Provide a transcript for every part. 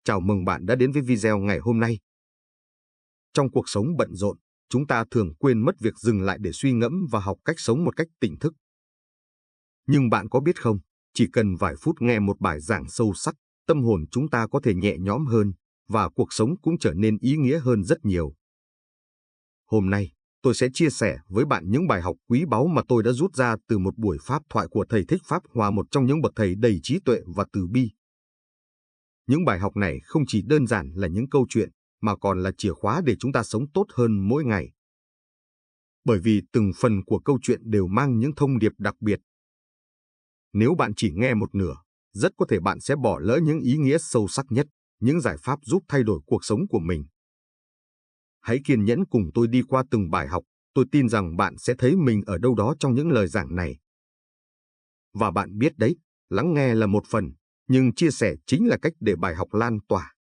Chào mừng bạn đã đến với video ngày hôm nay. Trong cuộc sống bận rộn, chúng ta thường quên mất việc dừng lại để suy ngẫm và học cách sống một cách tỉnh thức. Nhưng bạn có biết không, chỉ cần vài phút nghe một bài giảng sâu sắc, tâm hồn chúng ta có thể nhẹ nhõm hơn, và cuộc sống cũng trở nên ý nghĩa hơn rất nhiều. Hôm nay, tôi sẽ chia sẻ với bạn những bài học quý báu mà tôi đã rút ra từ một buổi pháp thoại của thầy Thích Pháp Hòa, một trong những bậc thầy đầy trí tuệ và từ bi. Những bài học này không chỉ đơn giản là những câu chuyện, mà còn là chìa khóa để chúng ta sống tốt hơn mỗi ngày. Bởi vì từng phần của câu chuyện đều mang những thông điệp đặc biệt. Nếu bạn chỉ nghe một nửa, rất có thể bạn sẽ bỏ lỡ những ý nghĩa sâu sắc nhất, những giải pháp giúp thay đổi cuộc sống của mình. Hãy kiên nhẫn cùng tôi đi qua từng bài học, tôi tin rằng bạn sẽ thấy mình ở đâu đó trong những lời giảng này. Và bạn biết đấy, lắng nghe là một phần, nhưng chia sẻ chính là cách để bài học lan tỏa.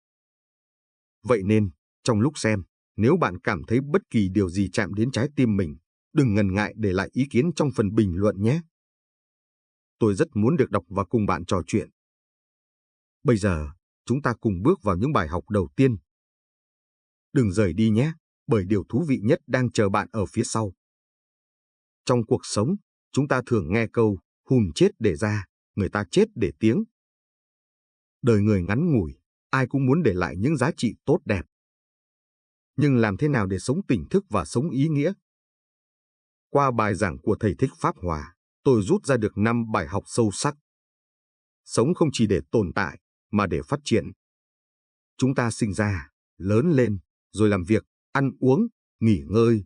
Vậy nên, trong lúc xem, nếu bạn cảm thấy bất kỳ điều gì chạm đến trái tim mình, đừng ngần ngại để lại ý kiến trong phần bình luận nhé. Tôi rất muốn được đọc và cùng bạn trò chuyện. Bây giờ, chúng ta cùng bước vào những bài học đầu tiên. Đừng rời đi nhé, bởi điều thú vị nhất đang chờ bạn ở phía sau. Trong cuộc sống, chúng ta thường nghe câu, hùm chết để ra, người ta chết để tiếng. Đời người ngắn ngủi, ai cũng muốn để lại những giá trị tốt đẹp. Nhưng làm thế nào để sống tỉnh thức và sống ý nghĩa? Qua bài giảng của thầy Thích Pháp Hòa, tôi rút ra được 5 bài học sâu sắc. Sống không chỉ để tồn tại, mà để phát triển. Chúng ta sinh ra, lớn lên, rồi làm việc, ăn uống, nghỉ ngơi.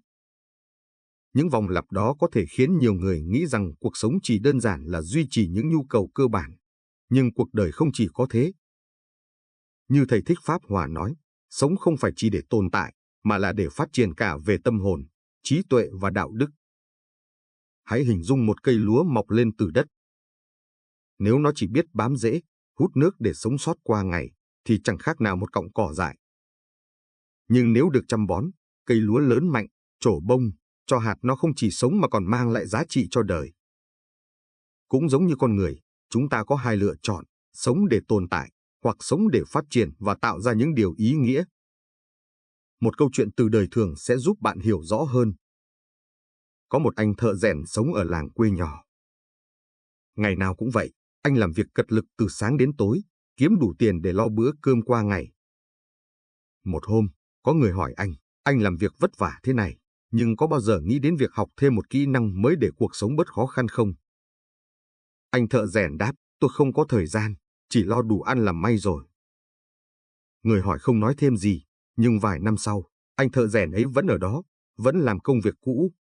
Những vòng lặp đó có thể khiến nhiều người nghĩ rằng cuộc sống chỉ đơn giản là duy trì những nhu cầu cơ bản. Nhưng cuộc đời không chỉ có thế. Như thầy Thích Pháp Hòa nói, sống không phải chỉ để tồn tại, mà là để phát triển cả về tâm hồn, trí tuệ và đạo đức. Hãy hình dung một cây lúa mọc lên từ đất. Nếu nó chỉ biết bám rễ, hút nước để sống sót qua ngày, thì chẳng khác nào một cọng cỏ dại. Nhưng nếu được chăm bón, cây lúa lớn mạnh, trổ bông, cho hạt, nó không chỉ sống mà còn mang lại giá trị cho đời. Cũng giống như con người, chúng ta có hai lựa chọn, sống để tồn tại, hoặc sống để phát triển và tạo ra những điều ý nghĩa. Một câu chuyện từ đời thường sẽ giúp bạn hiểu rõ hơn. Có một anh thợ rèn sống ở làng quê nhỏ. Ngày nào cũng vậy, anh làm việc cật lực từ sáng đến tối, kiếm đủ tiền để lo bữa cơm qua ngày. Một hôm, có người hỏi anh làm việc vất vả thế này, nhưng có bao giờ nghĩ đến việc học thêm một kỹ năng mới để cuộc sống bớt khó khăn không? Anh thợ rèn đáp, tôi không có thời gian, chỉ lo đủ ăn là may rồi. Người hỏi không nói thêm gì, nhưng vài năm sau, anh thợ rèn ấy vẫn ở đó, vẫn làm công việc cũ.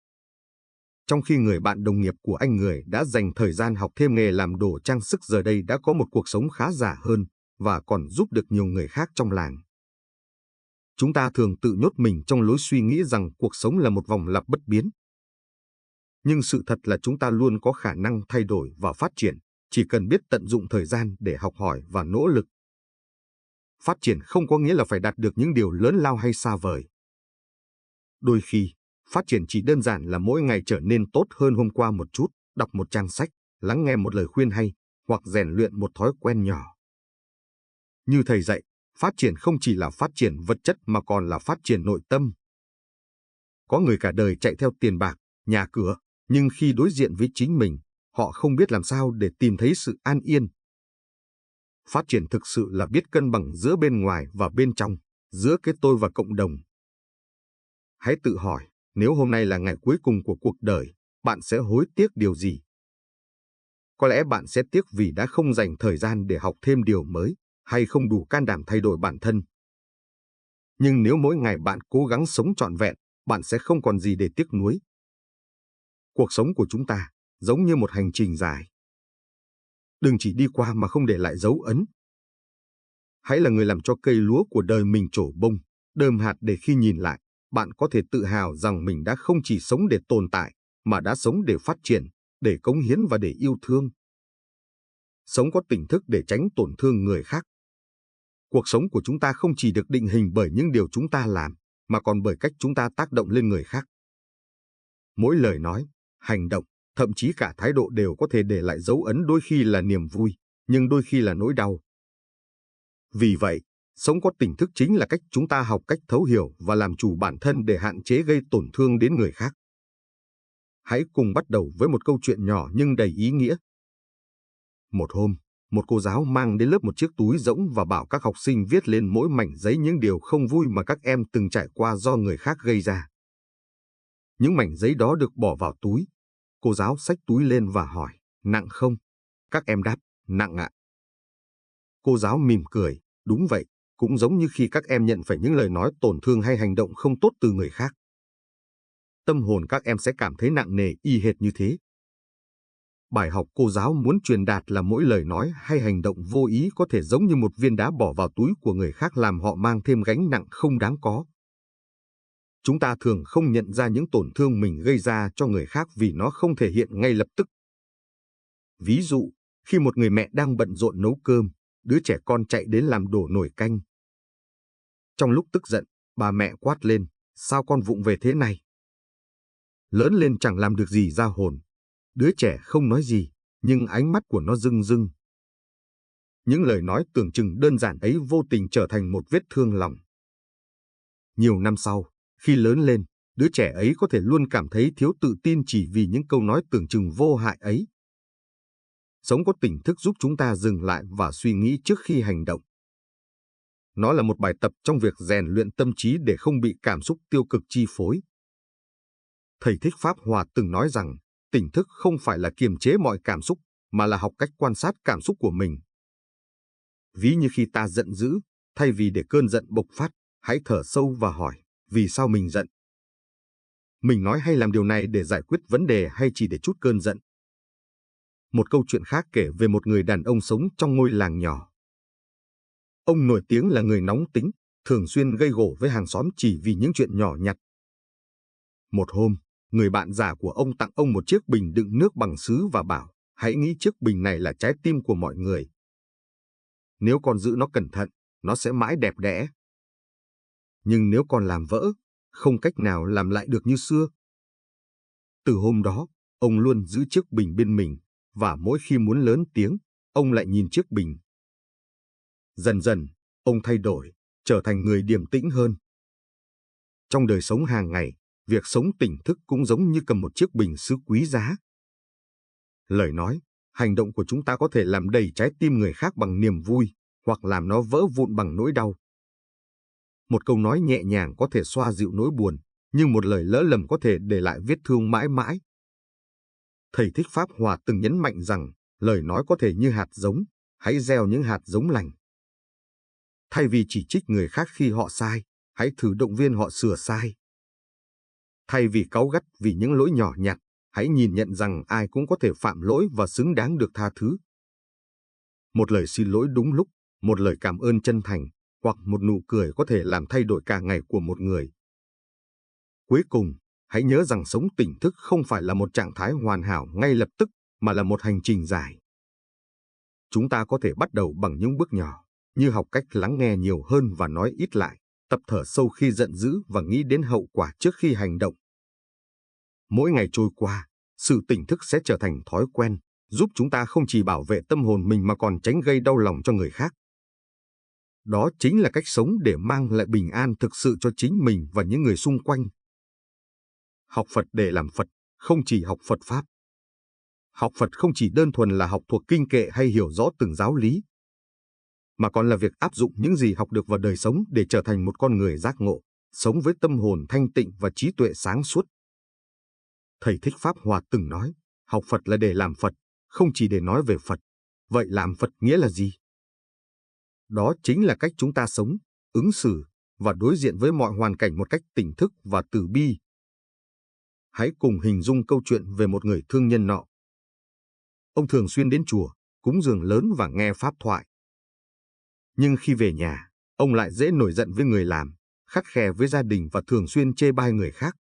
Trong khi người bạn đồng nghiệp của anh, người đã dành thời gian học thêm nghề làm đồ trang sức, giờ đây đã có một cuộc sống khá giả hơn, và còn giúp được nhiều người khác trong làng. Chúng ta thường tự nhốt mình trong lối suy nghĩ rằng cuộc sống là một vòng lặp bất biến. Nhưng sự thật là chúng ta luôn có khả năng thay đổi và phát triển, chỉ cần biết tận dụng thời gian để học hỏi và nỗ lực. Phát triển không có nghĩa là phải đạt được những điều lớn lao hay xa vời. Đôi khi, phát triển chỉ đơn giản là mỗi ngày trở nên tốt hơn hôm qua một chút, đọc một trang sách, lắng nghe một lời khuyên hay, hoặc rèn luyện một thói quen nhỏ. Như thầy dạy, phát triển không chỉ là phát triển vật chất mà còn là phát triển nội tâm. Có người cả đời chạy theo tiền bạc, nhà cửa, nhưng khi đối diện với chính mình, họ không biết làm sao để tìm thấy sự an yên. Phát triển thực sự là biết cân bằng giữa bên ngoài và bên trong, giữa cái tôi và cộng đồng. Hãy tự hỏi, nếu hôm nay là ngày cuối cùng của cuộc đời, bạn sẽ hối tiếc điều gì? Có lẽ bạn sẽ tiếc vì đã không dành thời gian để học thêm điều mới, hay không đủ can đảm thay đổi bản thân. Nhưng nếu mỗi ngày bạn cố gắng sống trọn vẹn, bạn sẽ không còn gì để tiếc nuối. Cuộc sống của chúng ta giống như một hành trình dài. Đừng chỉ đi qua mà không để lại dấu ấn. Hãy là người làm cho cây lúa của đời mình trổ bông, đơm hạt, để khi nhìn lại, bạn có thể tự hào rằng mình đã không chỉ sống để tồn tại, mà đã sống để phát triển, để cống hiến và để yêu thương. Sống có tỉnh thức để tránh tổn thương người khác. Cuộc sống của chúng ta không chỉ được định hình bởi những điều chúng ta làm, mà còn bởi cách chúng ta tác động lên người khác. Mỗi lời nói, hành động, thậm chí cả thái độ đều có thể để lại dấu ấn, đôi khi là niềm vui, nhưng đôi khi là nỗi đau. Vì vậy, Sống có tỉnh thức chính là cách chúng ta học cách thấu hiểu và làm chủ bản thân để hạn chế gây tổn thương đến người khác. Hãy cùng bắt đầu với một câu chuyện nhỏ nhưng đầy ý nghĩa. Một hôm, một cô giáo mang đến lớp một chiếc túi rỗng và bảo các học sinh viết lên mỗi mảnh giấy những điều không vui mà các em từng trải qua do người khác gây ra. Những mảnh giấy đó được bỏ vào túi. Cô giáo xách túi lên và hỏi, nặng không? Các em đáp, nặng ạ. Cô giáo mỉm cười, đúng vậy, cũng giống như khi các em nhận phải những lời nói tổn thương hay hành động không tốt từ người khác. Tâm hồn các em sẽ cảm thấy nặng nề y hệt như thế. Bài học cô giáo muốn truyền đạt là mỗi lời nói hay hành động vô ý có thể giống như một viên đá bỏ vào túi của người khác làm họ mang thêm gánh nặng không đáng có. Chúng ta thường không nhận ra những tổn thương mình gây ra cho người khác vì nó không thể hiện ngay lập tức. Ví dụ, khi một người mẹ đang bận rộn nấu cơm, đứa trẻ con chạy đến làm đổ nồi canh. Trong lúc tức giận, bà mẹ quát lên, sao con vụng về thế này? Lớn lên chẳng làm được gì ra hồn. Đứa trẻ không nói gì, nhưng ánh mắt của nó rưng rưng. Những lời nói tưởng chừng đơn giản ấy vô tình trở thành một vết thương lòng. Nhiều năm sau, khi lớn lên, đứa trẻ ấy có thể luôn cảm thấy thiếu tự tin chỉ vì những câu nói tưởng chừng vô hại ấy. Sống có tỉnh thức giúp chúng ta dừng lại và suy nghĩ trước khi hành động. Nó là một bài tập trong việc rèn luyện tâm trí để không bị cảm xúc tiêu cực chi phối. Thầy Thích Pháp Hòa từng nói rằng, tỉnh thức không phải là kiềm chế mọi cảm xúc, mà là học cách quan sát cảm xúc của mình. Ví như khi ta giận dữ, thay vì để cơn giận bộc phát, hãy thở sâu và hỏi, vì sao mình giận? Mình nói hay làm điều này để giải quyết vấn đề hay chỉ để trút cơn giận? Một câu chuyện khác kể về một người đàn ông sống trong ngôi làng nhỏ. Ông nổi tiếng là người nóng tính, thường xuyên gây gổ với hàng xóm chỉ vì những chuyện nhỏ nhặt. Một hôm, người bạn già của ông tặng ông một chiếc bình đựng nước bằng sứ và bảo, hãy nghĩ chiếc bình này là trái tim của mọi người. Nếu con giữ nó cẩn thận, nó sẽ mãi đẹp đẽ. Nhưng nếu con làm vỡ, không cách nào làm lại được như xưa. Từ hôm đó, ông luôn giữ chiếc bình bên mình, và mỗi khi muốn lớn tiếng, ông lại nhìn chiếc bình. Dần dần, ông thay đổi, trở thành người điềm tĩnh hơn. Trong đời sống hàng ngày, việc sống tỉnh thức cũng giống như cầm một chiếc bình sứ quý giá. Lời nói, hành động của chúng ta có thể làm đầy trái tim người khác bằng niềm vui, hoặc làm nó vỡ vụn bằng nỗi đau. Một câu nói nhẹ nhàng có thể xoa dịu nỗi buồn, nhưng một lời lỡ lầm có thể để lại vết thương mãi mãi. Thầy Thích Pháp Hòa từng nhấn mạnh rằng, lời nói có thể như hạt giống, hãy gieo những hạt giống lành. Thay vì chỉ trích người khác khi họ sai, hãy thử động viên họ sửa sai. Thay vì cáu gắt vì những lỗi nhỏ nhặt, hãy nhìn nhận rằng ai cũng có thể phạm lỗi và xứng đáng được tha thứ. Một lời xin lỗi đúng lúc, một lời cảm ơn chân thành, hoặc một nụ cười có thể làm thay đổi cả ngày của một người. Cuối cùng, hãy nhớ rằng sống tỉnh thức không phải là một trạng thái hoàn hảo ngay lập tức, mà là một hành trình dài. Chúng ta có thể bắt đầu bằng những bước nhỏ, như học cách lắng nghe nhiều hơn và nói ít lại, tập thở sâu khi giận dữ và nghĩ đến hậu quả trước khi hành động. Mỗi ngày trôi qua, sự tỉnh thức sẽ trở thành thói quen, giúp chúng ta không chỉ bảo vệ tâm hồn mình mà còn tránh gây đau lòng cho người khác. Đó chính là cách sống để mang lại bình an thực sự cho chính mình và những người xung quanh. Học Phật để làm Phật, không chỉ học Phật Pháp. Học Phật không chỉ đơn thuần là học thuộc kinh kệ hay hiểu rõ từng giáo lý, mà còn là việc áp dụng những gì học được vào đời sống để trở thành một con người giác ngộ, sống với tâm hồn thanh tịnh và trí tuệ sáng suốt. Thầy Thích Pháp Hòa từng nói, học Phật là để làm Phật, không chỉ để nói về Phật. Vậy làm Phật nghĩa là gì? Đó chính là cách chúng ta sống, ứng xử và đối diện với mọi hoàn cảnh một cách tỉnh thức và từ bi. Hãy cùng hình dung câu chuyện về một người thương nhân nọ. Ông thường xuyên đến chùa, cúng dường lớn và nghe pháp thoại. Nhưng khi về nhà, ông lại dễ nổi giận với người làm, khắt khe với gia đình và thường xuyên chê bai người khác.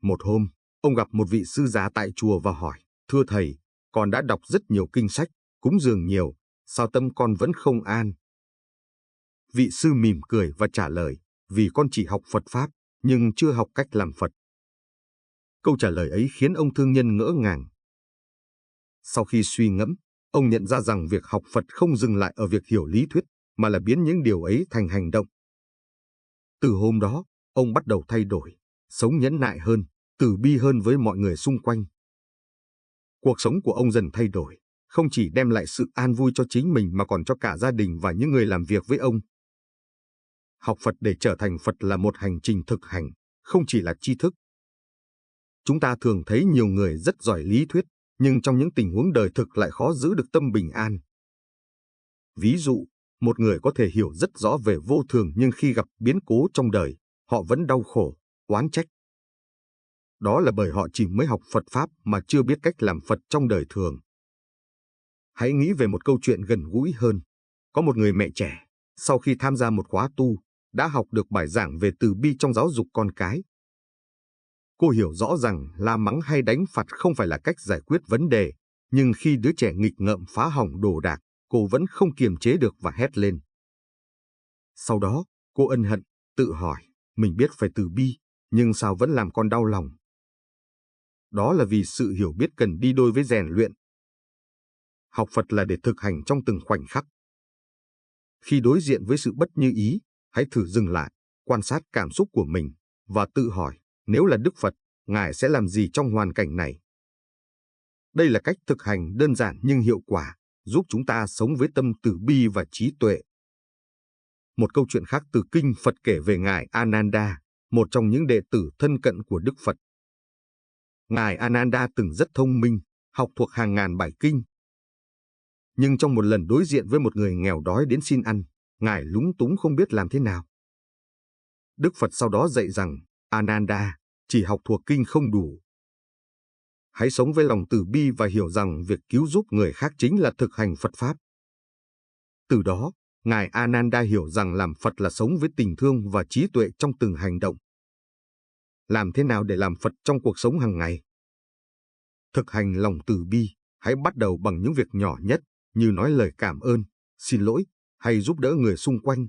Một hôm, ông gặp một vị sư giá tại chùa và hỏi, thưa thầy, con đã đọc rất nhiều kinh sách, cúng dường nhiều, sao tâm con vẫn không an? Vị sư mỉm cười và trả lời, vì con chỉ học Phật Pháp, nhưng chưa học cách làm Phật. Câu trả lời ấy khiến ông thương nhân ngỡ ngàng. Sau khi suy ngẫm, ông nhận ra rằng việc học Phật không dừng lại ở việc hiểu lý thuyết, mà là biến những điều ấy thành hành động. Từ hôm đó, ông bắt đầu thay đổi, sống nhẫn nại hơn, từ bi hơn với mọi người xung quanh. Cuộc sống của ông dần thay đổi, không chỉ đem lại sự an vui cho chính mình mà còn cho cả gia đình và những người làm việc với ông. Học Phật để trở thành Phật là một hành trình thực hành, không chỉ là tri thức. Chúng ta thường thấy nhiều người rất giỏi lý thuyết, nhưng trong những tình huống đời thực lại khó giữ được tâm bình an. Ví dụ, một người có thể hiểu rất rõ về vô thường nhưng khi gặp biến cố trong đời, họ vẫn đau khổ, oán trách. Đó là bởi họ chỉ mới học Phật Pháp mà chưa biết cách làm Phật trong đời thường. Hãy nghĩ về một câu chuyện gần gũi hơn. Có một người mẹ trẻ, sau khi tham gia một khóa tu, đã học được bài giảng về từ bi trong giáo dục con cái. Cô hiểu rõ rằng la mắng hay đánh phạt không phải là cách giải quyết vấn đề, nhưng khi đứa trẻ nghịch ngợm phá hỏng đồ đạc, cô vẫn không kiềm chế được và hét lên. Sau đó, cô ân hận, tự hỏi, mình biết phải từ bi, nhưng sao vẫn làm con đau lòng? Đó là vì sự hiểu biết cần đi đôi với rèn luyện. Học Phật là để thực hành trong từng khoảnh khắc. Khi đối diện với sự bất như ý, hãy thử dừng lại, quan sát cảm xúc của mình, và tự hỏi, nếu là Đức Phật, Ngài sẽ làm gì trong hoàn cảnh này? Đây là cách thực hành đơn giản nhưng hiệu quả, giúp chúng ta sống với tâm từ bi và trí tuệ. Một câu chuyện khác từ Kinh Phật kể về Ngài Ananda, một trong những đệ tử thân cận của Đức Phật. Ngài Ananda từng rất thông minh, học thuộc hàng ngàn bài kinh. Nhưng trong một lần đối diện với một người nghèo đói đến xin ăn, Ngài lúng túng không biết làm thế nào. Đức Phật sau đó dạy rằng, Ananda, chỉ học thuộc kinh không đủ. Hãy sống với lòng từ bi và hiểu rằng việc cứu giúp người khác chính là thực hành Phật Pháp. Từ đó, Ngài Ananda hiểu rằng làm Phật là sống với tình thương và trí tuệ trong từng hành động. Làm thế nào để làm Phật trong cuộc sống hàng ngày? Thực hành lòng từ bi, hãy bắt đầu bằng những việc nhỏ nhất, như nói lời cảm ơn, xin lỗi, hay giúp đỡ người xung quanh.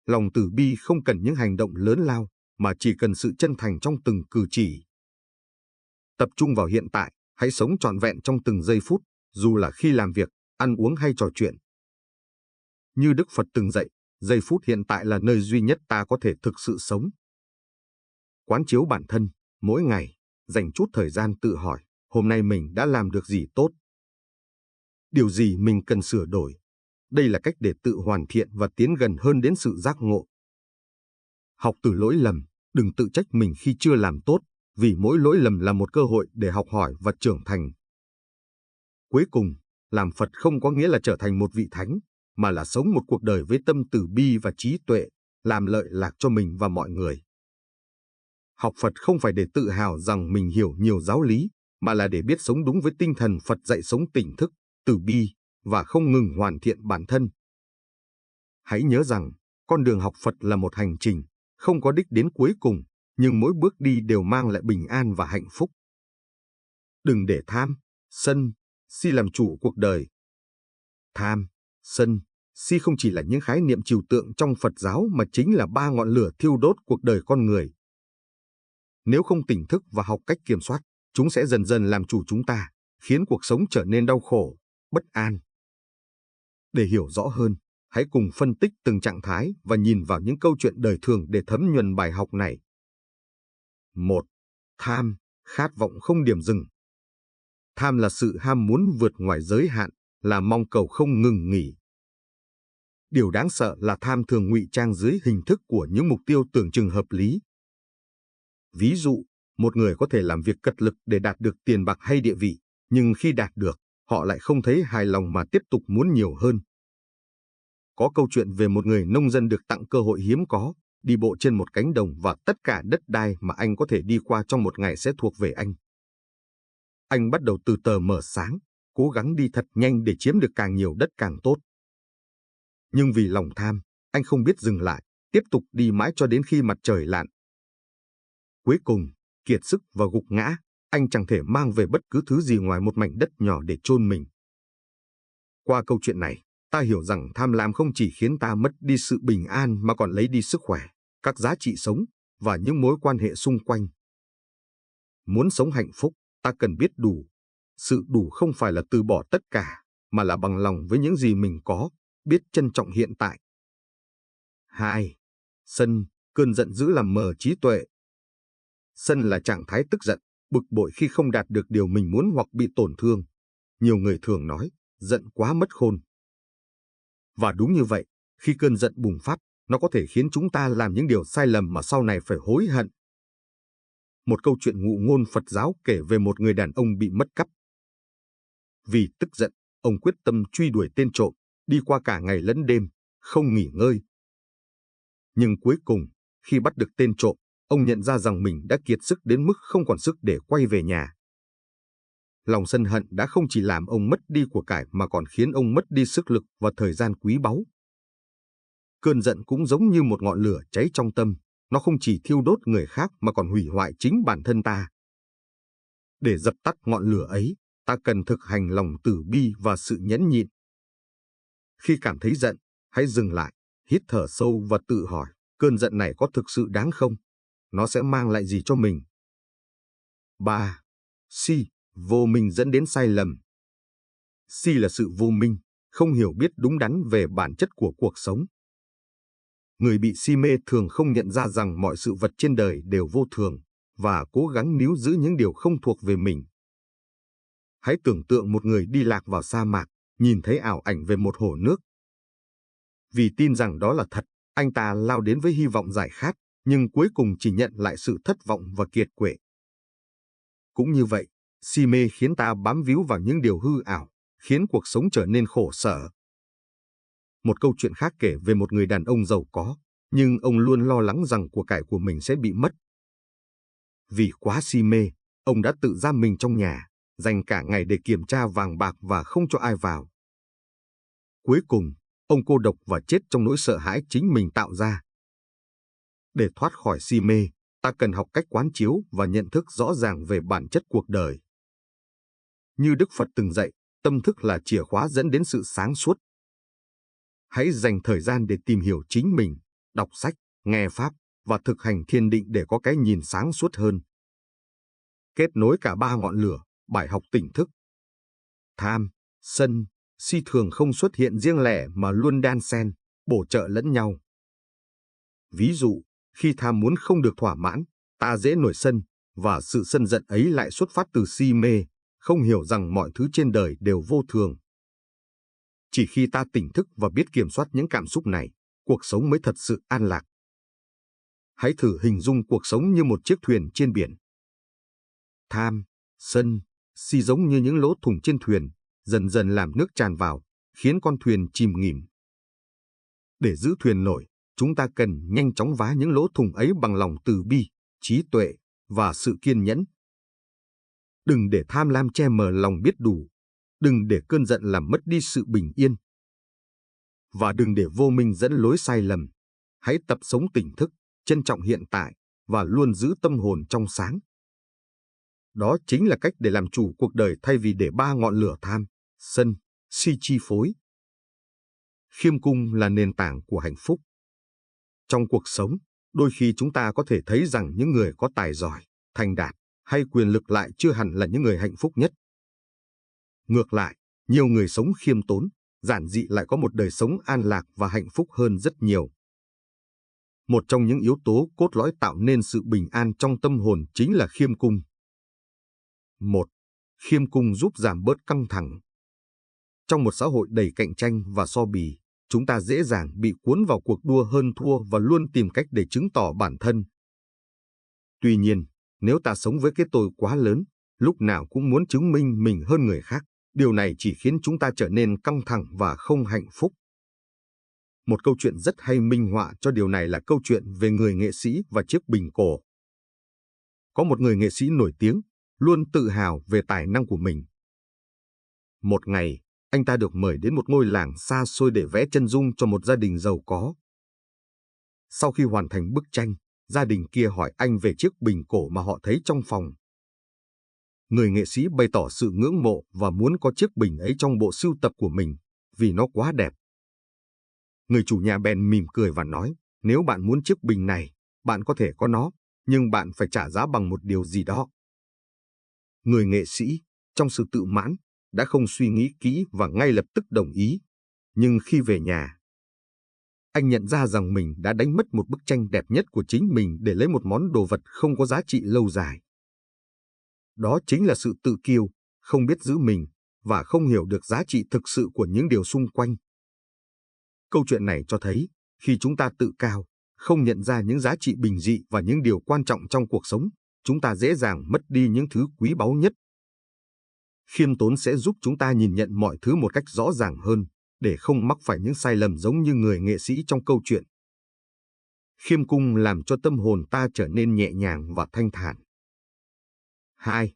Lòng từ bi không cần những hành động lớn lao, mà chỉ cần sự chân thành trong từng cử chỉ. Tập trung vào hiện tại, hãy sống trọn vẹn trong từng giây phút, dù là khi làm việc, ăn uống hay trò chuyện. Như Đức Phật từng dạy, giây phút hiện tại là nơi duy nhất ta có thể thực sự sống. Quán chiếu bản thân, mỗi ngày, dành chút thời gian tự hỏi, hôm nay mình đã làm được gì tốt? Điều gì mình cần sửa đổi? Đây là cách để tự hoàn thiện và tiến gần hơn đến sự giác ngộ. Học từ lỗi lầm, đừng tự trách mình khi chưa làm tốt, vì mỗi lỗi lầm là một cơ hội để học hỏi và trưởng thành. Cuối cùng, làm Phật không có nghĩa là trở thành một vị thánh, mà là sống một cuộc đời với tâm từ bi và trí tuệ, làm lợi lạc cho mình và mọi người. Học Phật không phải để tự hào rằng mình hiểu nhiều giáo lý, mà là để biết sống đúng với tinh thần Phật dạy, sống tỉnh thức, từ bi, và không ngừng hoàn thiện bản thân. Hãy nhớ rằng, con đường học Phật là một hành trình, không có đích đến cuối cùng, nhưng mỗi bước đi đều mang lại bình an và hạnh phúc. Đừng để tham, sân, si làm chủ cuộc đời. Tham, sân, si không chỉ là những khái niệm trừu tượng trong Phật giáo mà chính là ba ngọn lửa thiêu đốt cuộc đời con người. Nếu không tỉnh thức và học cách kiểm soát, chúng sẽ dần dần làm chủ chúng ta, khiến cuộc sống trở nên đau khổ, bất an. Để hiểu rõ hơn, hãy cùng phân tích từng trạng thái và nhìn vào những câu chuyện đời thường để thấm nhuần bài học này. 1. Tham, khát vọng không điểm dừng. Tham là sự ham muốn vượt ngoài giới hạn, là mong cầu không ngừng nghỉ. Điều đáng sợ là tham thường ngụy trang dưới hình thức của những mục tiêu tưởng chừng hợp lý. Ví dụ, một người có thể làm việc cật lực để đạt được tiền bạc hay địa vị, nhưng khi đạt được, họ lại không thấy hài lòng mà tiếp tục muốn nhiều hơn. Có câu chuyện về một người nông dân được tặng cơ hội hiếm có, đi bộ trên một cánh đồng và tất cả đất đai mà anh có thể đi qua trong một ngày sẽ thuộc về anh. Anh bắt đầu từ tờ mờ sáng, cố gắng đi thật nhanh để chiếm được càng nhiều đất càng tốt. Nhưng vì lòng tham, anh không biết dừng lại, tiếp tục đi mãi cho đến khi mặt trời lặn. Cuối cùng, kiệt sức và gục ngã, anh chẳng thể mang về bất cứ thứ gì ngoài một mảnh đất nhỏ để chôn mình. Qua câu chuyện này, ta hiểu rằng tham lam không chỉ khiến ta mất đi sự bình an mà còn lấy đi sức khỏe, các giá trị sống và những mối quan hệ xung quanh. Muốn sống hạnh phúc, ta cần biết đủ. Sự đủ không phải là từ bỏ tất cả, mà là bằng lòng với những gì mình có, biết trân trọng hiện tại. 2. Sân, cơn giận dữ làm mờ trí tuệ. Sân là trạng thái tức giận, bực bội khi không đạt được điều mình muốn hoặc bị tổn thương. Nhiều người thường nói, giận quá mất khôn. Và đúng như vậy, khi cơn giận bùng phát, nó có thể khiến chúng ta làm những điều sai lầm mà sau này phải hối hận. Một câu chuyện ngụ ngôn Phật giáo kể về một người đàn ông bị mất cắp. Vì tức giận, ông quyết tâm truy đuổi tên trộm, đi qua cả ngày lẫn đêm, không nghỉ ngơi. Nhưng cuối cùng, khi bắt được tên trộm, ông nhận ra rằng mình đã kiệt sức đến mức không còn sức để quay về nhà. Lòng sân hận đã không chỉ làm ông mất đi của cải mà còn khiến ông mất đi sức lực và thời gian quý báu. Cơn giận cũng giống như một ngọn lửa cháy trong tâm, nó không chỉ thiêu đốt người khác mà còn hủy hoại chính bản thân ta. Để dập tắt ngọn lửa ấy, ta cần thực hành lòng từ bi và sự nhẫn nhịn. Khi cảm thấy giận, hãy dừng lại, hít thở sâu và tự hỏi, cơn giận này có thực sự đáng không? Nó sẽ mang lại gì cho mình? 3. Si, vô minh dẫn đến sai lầm. Si là sự vô minh, không hiểu biết đúng đắn về bản chất của cuộc sống. Người bị si mê thường không nhận ra rằng mọi sự vật trên đời đều vô thường và cố gắng níu giữ những điều không thuộc về mình. Hãy tưởng tượng một người đi lạc vào sa mạc, nhìn thấy ảo ảnh về một hồ nước. Vì tin rằng đó là thật, anh ta lao đến với hy vọng giải khát, nhưng cuối cùng chỉ nhận lại sự thất vọng và kiệt quệ. Cũng như vậy, si mê khiến ta bám víu vào những điều hư ảo, khiến cuộc sống trở nên khổ sở. Một câu chuyện khác kể về một người đàn ông giàu có, nhưng ông luôn lo lắng rằng của cải của mình sẽ bị mất. Vì quá si mê, ông đã tự giam mình trong nhà, dành cả ngày để kiểm tra vàng bạc và không cho ai vào. Cuối cùng, ông cô độc và chết trong nỗi sợ hãi chính mình tạo ra. Để thoát khỏi si mê, ta cần học cách quán chiếu và nhận thức rõ ràng về bản chất cuộc đời. Như Đức Phật từng dạy, tâm thức là chìa khóa dẫn đến sự sáng suốt. Hãy dành thời gian để tìm hiểu chính mình, đọc sách, nghe Pháp và thực hành thiền định để có cái nhìn sáng suốt hơn. Kết nối cả ba ngọn lửa, bài học tỉnh thức. Tham, sân, si thường không xuất hiện riêng lẻ mà luôn đan xen, bổ trợ lẫn nhau. Ví dụ, khi tham muốn không được thỏa mãn, ta dễ nổi sân, và sự sân giận ấy lại xuất phát từ si mê, không hiểu rằng mọi thứ trên đời đều vô thường. Chỉ khi ta tỉnh thức và biết kiểm soát những cảm xúc này, cuộc sống mới thật sự an lạc. Hãy thử hình dung cuộc sống như một chiếc thuyền trên biển. Tham, sân, si giống như những lỗ thủng trên thuyền, dần dần làm nước tràn vào, khiến con thuyền chìm nghỉm. Để giữ thuyền nổi, chúng ta cần nhanh chóng vá những lỗ thủng ấy bằng lòng từ bi, trí tuệ và sự kiên nhẫn. Đừng để tham lam che mờ lòng biết đủ, đừng để cơn giận làm mất đi sự bình yên. Và đừng để vô minh dẫn lối sai lầm. Hãy tập sống tỉnh thức, trân trọng hiện tại và luôn giữ tâm hồn trong sáng. Đó chính là cách để làm chủ cuộc đời thay vì để ba ngọn lửa tham, sân, si chi phối. Khiêm cung là nền tảng của hạnh phúc. Trong cuộc sống, đôi khi chúng ta có thể thấy rằng những người có tài giỏi, thành đạt hay quyền lực lại chưa hẳn là những người hạnh phúc nhất. Ngược lại, nhiều người sống khiêm tốn, giản dị lại có một đời sống an lạc và hạnh phúc hơn rất nhiều. Một trong những yếu tố cốt lõi tạo nên sự bình an trong tâm hồn chính là khiêm cung. 1. Khiêm cung giúp giảm bớt căng thẳng. Trong một xã hội đầy cạnh tranh và so bì, chúng ta dễ dàng bị cuốn vào cuộc đua hơn thua và luôn tìm cách để chứng tỏ bản thân. Tuy nhiên, nếu ta sống với cái tôi quá lớn, lúc nào cũng muốn chứng minh mình hơn người khác, điều này chỉ khiến chúng ta trở nên căng thẳng và không hạnh phúc. Một câu chuyện rất hay minh họa cho điều này là câu chuyện về người nghệ sĩ và chiếc bình cổ. Có một người nghệ sĩ nổi tiếng, luôn tự hào về tài năng của mình. Một ngày, anh ta được mời đến một ngôi làng xa xôi để vẽ chân dung cho một gia đình giàu có. Sau khi hoàn thành bức tranh, gia đình kia hỏi anh về chiếc bình cổ mà họ thấy trong phòng. Người nghệ sĩ bày tỏ sự ngưỡng mộ và muốn có chiếc bình ấy trong bộ sưu tập của mình, vì nó quá đẹp. Người chủ nhà bèn mỉm cười và nói, nếu bạn muốn chiếc bình này, bạn có thể có nó, nhưng bạn phải trả giá bằng một điều gì đó. Người nghệ sĩ, trong sự tự mãn, đã không suy nghĩ kỹ và ngay lập tức đồng ý. Nhưng khi về nhà, anh nhận ra rằng mình đã đánh mất một bức tranh đẹp nhất của chính mình để lấy một món đồ vật không có giá trị lâu dài. Đó chính là sự tự kiêu, không biết giữ mình và không hiểu được giá trị thực sự của những điều xung quanh. Câu chuyện này cho thấy, khi chúng ta tự cao, không nhận ra những giá trị bình dị và những điều quan trọng trong cuộc sống, chúng ta dễ dàng mất đi những thứ quý báu nhất. Khiêm tốn sẽ giúp chúng ta nhìn nhận mọi thứ một cách rõ ràng hơn, để không mắc phải những sai lầm giống như người nghệ sĩ trong câu chuyện. Khiêm cung làm cho tâm hồn ta trở nên nhẹ nhàng và thanh thản. 2.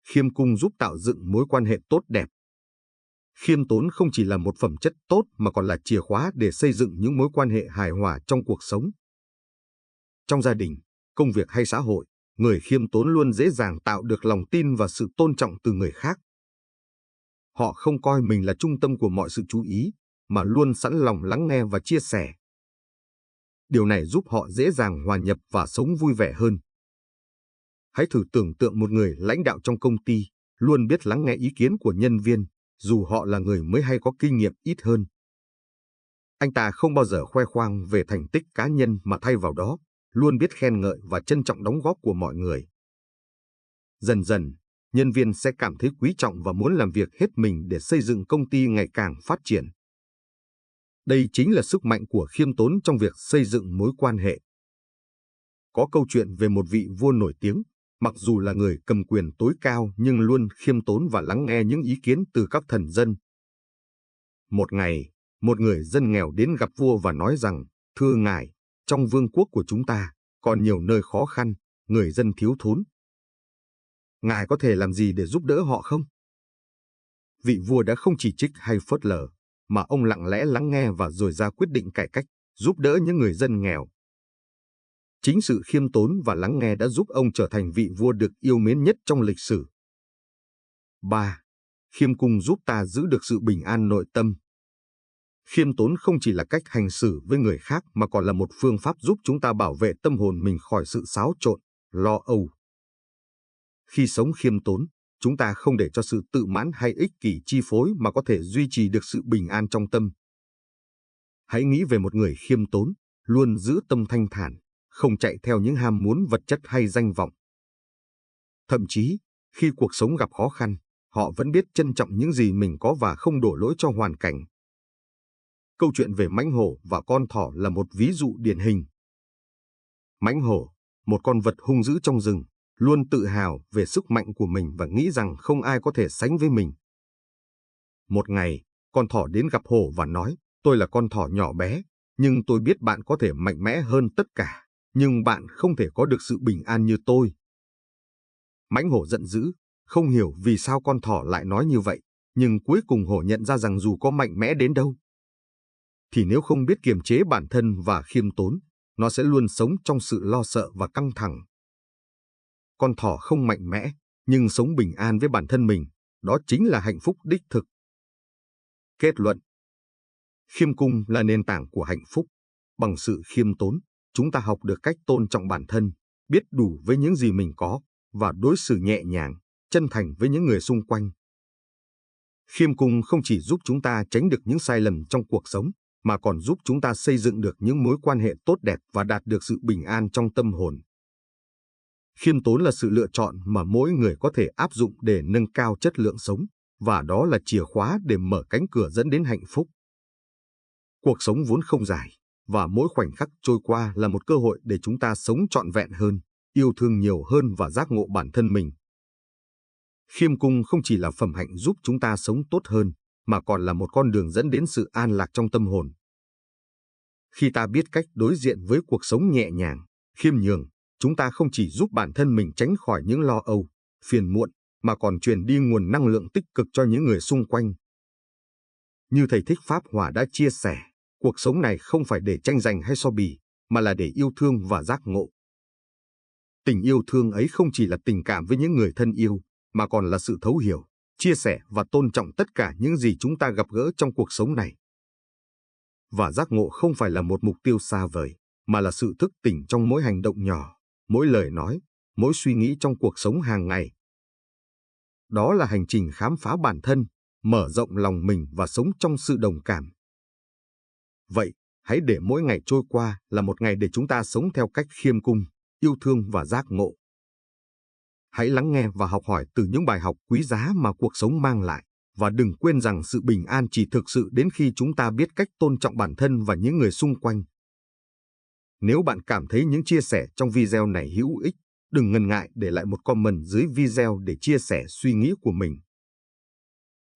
Khiêm cung giúp tạo dựng mối quan hệ tốt đẹp. Khiêm tốn không chỉ là một phẩm chất tốt mà còn là chìa khóa để xây dựng những mối quan hệ hài hòa trong cuộc sống. Trong gia đình, công việc hay xã hội, người khiêm tốn luôn dễ dàng tạo được lòng tin và sự tôn trọng từ người khác. Họ không coi mình là trung tâm của mọi sự chú ý, mà luôn sẵn lòng lắng nghe và chia sẻ. Điều này giúp họ dễ dàng hòa nhập và sống vui vẻ hơn. Hãy thử tưởng tượng một người lãnh đạo trong công ty, luôn biết lắng nghe ý kiến của nhân viên, dù họ là người mới hay có kinh nghiệm ít hơn. Anh ta không bao giờ khoe khoang về thành tích cá nhân mà thay vào đó, luôn biết khen ngợi và trân trọng đóng góp của mọi người. Dần dần, nhân viên sẽ cảm thấy quý trọng và muốn làm việc hết mình để xây dựng công ty ngày càng phát triển. Đây chính là sức mạnh của khiêm tốn trong việc xây dựng mối quan hệ. Có câu chuyện về một vị vua nổi tiếng, mặc dù là người cầm quyền tối cao nhưng luôn khiêm tốn và lắng nghe những ý kiến từ các thần dân. Một ngày, một người dân nghèo đến gặp vua và nói rằng, thưa ngài, trong vương quốc của chúng ta, còn nhiều nơi khó khăn, người dân thiếu thốn. Ngài có thể làm gì để giúp đỡ họ không? Vị vua đã không chỉ trích hay phớt lờ, mà ông lặng lẽ lắng nghe và rồi ra quyết định cải cách, giúp đỡ những người dân nghèo. Chính sự khiêm tốn và lắng nghe đã giúp ông trở thành vị vua được yêu mến nhất trong lịch sử. 3. Khiêm cung giúp ta giữ được sự bình an nội tâm. Khiêm tốn không chỉ là cách hành xử với người khác mà còn là một phương pháp giúp chúng ta bảo vệ tâm hồn mình khỏi sự xáo trộn, lo âu. Khi sống khiêm tốn, chúng ta không để cho sự tự mãn hay ích kỷ chi phối mà có thể duy trì được sự bình an trong tâm. Hãy nghĩ về một người khiêm tốn, luôn giữ tâm thanh thản, không chạy theo những ham muốn vật chất hay danh vọng. Thậm chí, khi cuộc sống gặp khó khăn, họ vẫn biết trân trọng những gì mình có và không đổ lỗi cho hoàn cảnh. Câu chuyện về mãnh hổ và con thỏ là một ví dụ điển hình. Mãnh hổ, một con vật hung dữ trong rừng, luôn tự hào về sức mạnh của mình và nghĩ rằng không ai có thể sánh với mình. Một ngày, con thỏ đến gặp hổ và nói, tôi là con thỏ nhỏ bé, nhưng tôi biết bạn có thể mạnh mẽ hơn tất cả, nhưng bạn không thể có được sự bình an như tôi. Mãnh hổ giận dữ, không hiểu vì sao con thỏ lại nói như vậy, nhưng cuối cùng hổ nhận ra rằng dù có mạnh mẽ đến đâu, thì nếu không biết kiềm chế bản thân và khiêm tốn, nó sẽ luôn sống trong sự lo sợ và căng thẳng. Con thỏ không mạnh mẽ, nhưng sống bình an với bản thân mình, đó chính là hạnh phúc đích thực. Kết luận: khiêm cung là nền tảng của hạnh phúc. Bằng sự khiêm tốn, chúng ta học được cách tôn trọng bản thân, biết đủ với những gì mình có, và đối xử nhẹ nhàng, chân thành với những người xung quanh. Khiêm cung không chỉ giúp chúng ta tránh được những sai lầm trong cuộc sống, mà còn giúp chúng ta xây dựng được những mối quan hệ tốt đẹp và đạt được sự bình an trong tâm hồn. Khiêm tốn là sự lựa chọn mà mỗi người có thể áp dụng để nâng cao chất lượng sống, và đó là chìa khóa để mở cánh cửa dẫn đến hạnh phúc. Cuộc sống vốn không dài, và mỗi khoảnh khắc trôi qua là một cơ hội để chúng ta sống trọn vẹn hơn, yêu thương nhiều hơn và giác ngộ bản thân mình. Khiêm cung không chỉ là phẩm hạnh giúp chúng ta sống tốt hơn, mà còn là một con đường dẫn đến sự an lạc trong tâm hồn. Khi ta biết cách đối diện với cuộc sống nhẹ nhàng, khiêm nhường, chúng ta không chỉ giúp bản thân mình tránh khỏi những lo âu, phiền muộn, mà còn truyền đi nguồn năng lượng tích cực cho những người xung quanh. Như thầy Thích Pháp Hòa đã chia sẻ, cuộc sống này không phải để tranh giành hay so bì, mà là để yêu thương và giác ngộ. Tình yêu thương ấy không chỉ là tình cảm với những người thân yêu, mà còn là sự thấu hiểu, chia sẻ và tôn trọng tất cả những gì chúng ta gặp gỡ trong cuộc sống này. Và giác ngộ không phải là một mục tiêu xa vời, mà là sự thức tỉnh trong mỗi hành động nhỏ, mỗi lời nói, mỗi suy nghĩ trong cuộc sống hàng ngày. Đó là hành trình khám phá bản thân, mở rộng lòng mình và sống trong sự đồng cảm, Vậy, hãy để mỗi ngày trôi qua là một ngày để chúng ta sống theo cách khiêm cung, yêu thương và giác ngộ. Hãy lắng nghe và học hỏi từ những bài học quý giá mà cuộc sống mang lại, và đừng quên rằng sự bình an chỉ thực sự đến khi chúng ta biết cách tôn trọng bản thân và những người xung quanh. Nếu bạn cảm thấy những chia sẻ trong video này hữu ích, đừng ngần ngại để lại một comment dưới video để chia sẻ suy nghĩ của mình.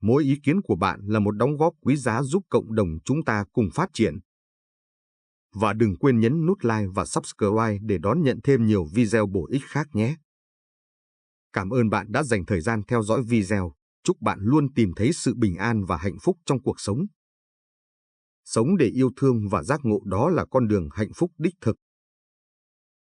Mỗi ý kiến của bạn là một đóng góp quý giá giúp cộng đồng chúng ta cùng phát triển. Và đừng quên nhấn nút like và subscribe để đón nhận thêm nhiều video bổ ích khác nhé. Cảm ơn bạn đã dành thời gian theo dõi video. Chúc bạn luôn tìm thấy sự bình an và hạnh phúc trong cuộc sống. Sống để yêu thương và giác ngộ, đó là con đường hạnh phúc đích thực.